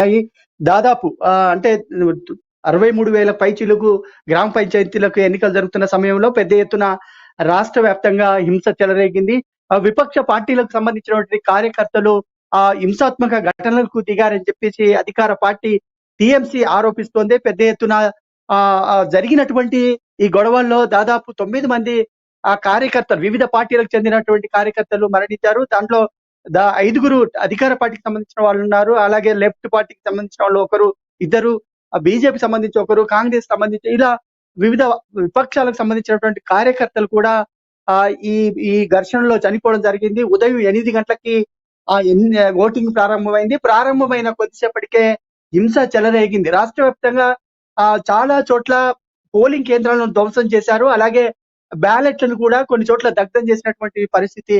ఉన్నాయి. దాదాపు అంటే 63,000 పైచిలుకు గ్రామ పంచాయతీలకు ఎన్నికలు జరుగుతున్న సమయంలో పెద్ద ఎత్తున రాష్ట్ర వ్యాప్తంగా హింస చెలరేగింది. విపక్ష పార్టీలకు సంబంధించినటువంటి కార్యకర్తలు హింసాత్మక ఘటనలకు దిగారని చెప్పేసి అధికార పార్టీ టీఎంసీ ఆరోపిస్తోంది. పెద్ద ఎత్తున జరిగినటువంటి ఈ గొడవల్లో దాదాపు 9 మంది కార్యకర్తలు, వివిధ పార్టీలకు చెందినటువంటి కార్యకర్తలు మరణించారు. దాంట్లో 5గురు అధికార పార్టీకి సంబంధించిన వాళ్ళు ఉన్నారు. అలాగే లెఫ్ట్ పార్టీకి సంబంధించిన వాళ్ళు ఒకరు, ఇద్దరు, బీజేపీ సంబంధించి ఒకరు, కాంగ్రెస్ సంబంధించి ఇలా వివిధ విపక్షాలకు సంబంధించినటువంటి కార్యకర్తలు కూడా ఈ ఈ ఘర్షణలో చనిపోవడం జరిగింది. ఉదయం 8 గంటలకి ఓటింగ్ ప్రారంభమైంది. ప్రారంభమైన కొద్దిసేపటికే హింస చెలరేగింది. రాష్ట్ర వ్యాప్తంగా చాలా చోట్ల పోలింగ్ కేంద్రాలను ధ్వంసం చేశారు. అలాగే బ్యాలెట్లను కూడా కొన్ని చోట్ల దగ్ధం చేసినటువంటి పరిస్థితి.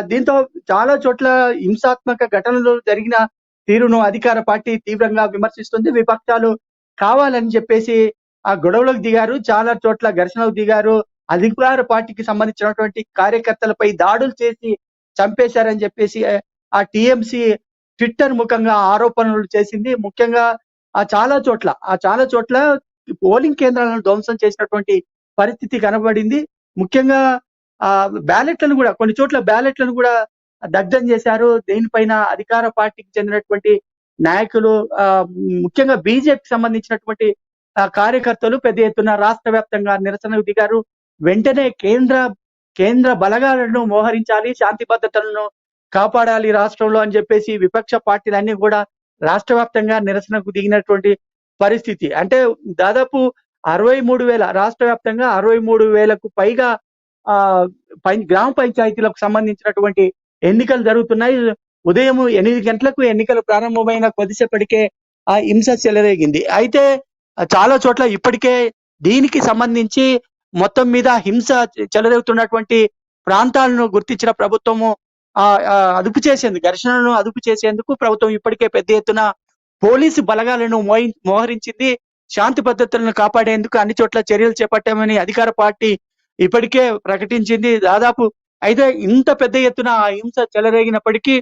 దీంతో చాలా చోట్ల హింసాత్మక ఘటనలు జరిగిన తీరును అధికార పార్టీ తీవ్రంగా విమర్శిస్తుంది. విపక్షాలు కావాలని చెప్పేసి ఆ గొడవలకు దిగారు, చాలా చోట్ల ఘర్షణలకు దిగారు. అధికార పార్టీకి సంబంధించినటువంటి కార్యకర్తలపై దాడులు చేసి చంపేశారని చెప్పేసి ఆ టీఎంసీ ట్విట్టర్ ముఖంగా ఆరోపణలు చేసింది. ముఖ్యంగా చాలా చోట్ల పోలింగ్ కేంద్రాలను ధ్వంసం చేసినటువంటి పరిస్థితి కనబడింది. ముఖ్యంగా బ్యాలెట్లను కూడా కొన్ని చోట్ల బ్యాలెట్లను కూడా దగ్ధం చేశారు. దీనిపైన అధికార పార్టీకి చెందినటువంటి నాయకులు, ముఖ్యంగా బీజేపీకి సంబంధించినటువంటి కార్యకర్తలు పెద్ద ఎత్తున రాష్ట్ర వ్యాప్తంగా నిరసనకు దిగారు. వెంటనే కేంద్ర బలగాలను మోహరించాలి, శాంతి భద్రతలను కాపాడాలి రాష్ట్రంలో అని చెప్పేసి విపక్ష పార్టీలన్నీ కూడా రాష్ట్ర వ్యాప్తంగా నిరసనకు దిగినటువంటి పరిస్థితి. అంటే దాదాపు 63,000 రాష్ట్ర వ్యాప్తంగా 63,000కు పైగా గ్రామ పంచాయతీలకు సంబంధించినటువంటి ఎన్నికలు జరుగుతున్నాయి. ఉదయం 8 గంటలకు ఎన్నికలు ప్రారంభమైన కొద్దిసేపటికే ఆ హింస చెలరేగింది. అయితే చాలా చోట్ల ఇప్పటికే దీనికి సంబంధించి మొత్తం మీద హింస చెలరేగుతున్నటువంటి ప్రాంతాలను గుర్తించిన ప్రభుత్వము ఘర్షణలను అదుపు చేసేందుకు ప్రభుత్వం ఇప్పటికే పెద్ద ఎత్తున పోలీసు బలగాలను మోహరించింది. శాంతి భద్రతలను కాపాడేందుకు అన్ని చోట్ల చర్యలు చేపట్టామని అధికార పార్టీ ఇప్పటికే ప్రకటించింది. దాదాపు అయితే ఇంత పెద్ద ఎత్తున హింస చెలరేగినప్పటికీ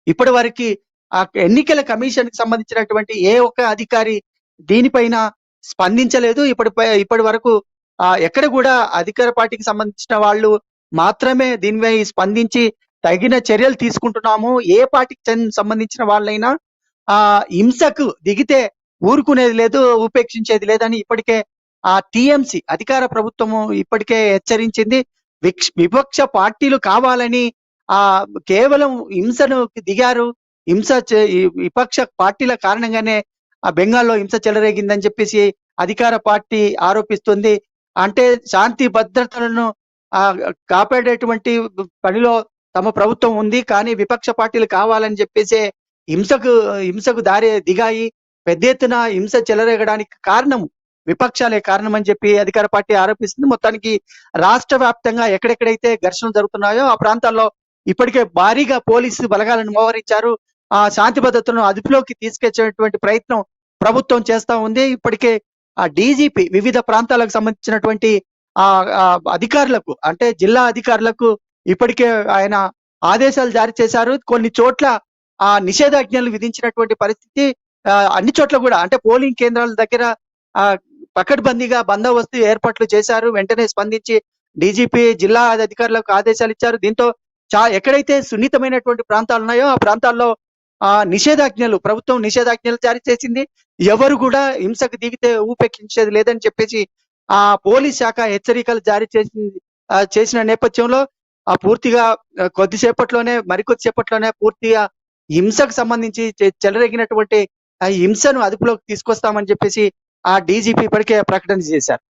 ఇప్పటి వరకు ఆ ఎన్నికల కమిషన్ కి సంబంధించినటువంటి ఏ ఒక్క అధికారి దీనిపైన స్పందించలేదు. ఇప్పటి వరకు ఎక్కడ కూడా అధికార పార్టీకి సంబంధించిన వాళ్ళు మాత్రమే దీనిపై స్పందించి తగిన చర్యలు తీసుకుంటున్నాము, ఏ పార్టీకి సంబంధించిన వాళ్ళైనా హింసకు దిగితే ఊరుకునేది లేదు, ఉపేక్షించేది లేదని ఇప్పటికే టీఎంసీ అధికార ప్రభుత్వము ఇప్పటికే హెచ్చరించింది. విపక్ష పార్టీలు కావాలని కేవలం హింసను దిగారు. విపక్ష పార్టీల కారణంగానే బెంగాల్లో హింస చెలరేగిందని చెప్పేసి అధికార పార్టీ ఆరోపిస్తుంది. అంటే శాంతి భద్రతలను కాపాడేటువంటి పనిలో తమ ప్రభుత్వం ఉంది, కానీ విపక్ష పార్టీలు కావాలని చెప్పేసి హింసకు దిగాయి. పెద్ద ఎత్తున హింస చెలరేగడానికి విపక్షాలే కారణం అని చెప్పి అధికార పార్టీ ఆరోపిస్తుంది. మొత్తానికి రాష్ట్ర వ్యాప్తంగా ఎక్కడెక్కడైతే ఘర్షణలు జరుగుతున్నాయో ఆ ప్రాంతాల్లో ఇప్పటికే భారీగా పోలీసు బలగాలను మోహరించారు. శాంతి భద్రతలను అదుపులోకి తీసుకొచ్చేటువంటి ప్రయత్నం ప్రభుత్వం చేస్తా ఉంది. ఇప్పటికే డీజీపీ వివిధ ప్రాంతాలకు సంబంధించినటువంటి అధికారులకు, అంటే జిల్లా అధికారులకు ఇప్పటికే ఆయన ఆదేశాలు జారీ చేశారు. కొన్ని చోట్ల నిషేధాజ్ఞలు విధించినటువంటి పరిస్థితి. అన్ని చోట్ల కూడా అంటే పోలింగ్ కేంద్రాల దగ్గర పకడ్బందీగా బందోబస్తు ఏర్పాట్లు చేశారు. వెంటనే స్పందించి డీజీపీ జిల్లా అధికారులకు ఆదేశాలు ఇచ్చారు. దీంతో ఎక్కడైతే సున్నితమైనటువంటి ప్రాంతాలు ఉన్నాయో ఆ ప్రాంతాల్లో ప్రభుత్వం నిషేధాజ్ఞలు జారీ చేసింది. ఎవరు కూడా హింసకు దిగితే ఉపేక్షించేది లేదని చెప్పేసి పోలీస్ శాఖ హెచ్చరికలు జారీ చేసిన నేపథ్యంలో పూర్తిగా మరికొద్దిసేపట్లోనే పూర్తిగా హింసకు సంబంధించి చెలరేగినటువంటి హింసను అదుపులోకి తీసుకొస్తామని చెప్పేసి డీజీపీ ఇప్పటికే ప్రకటన చేశారు.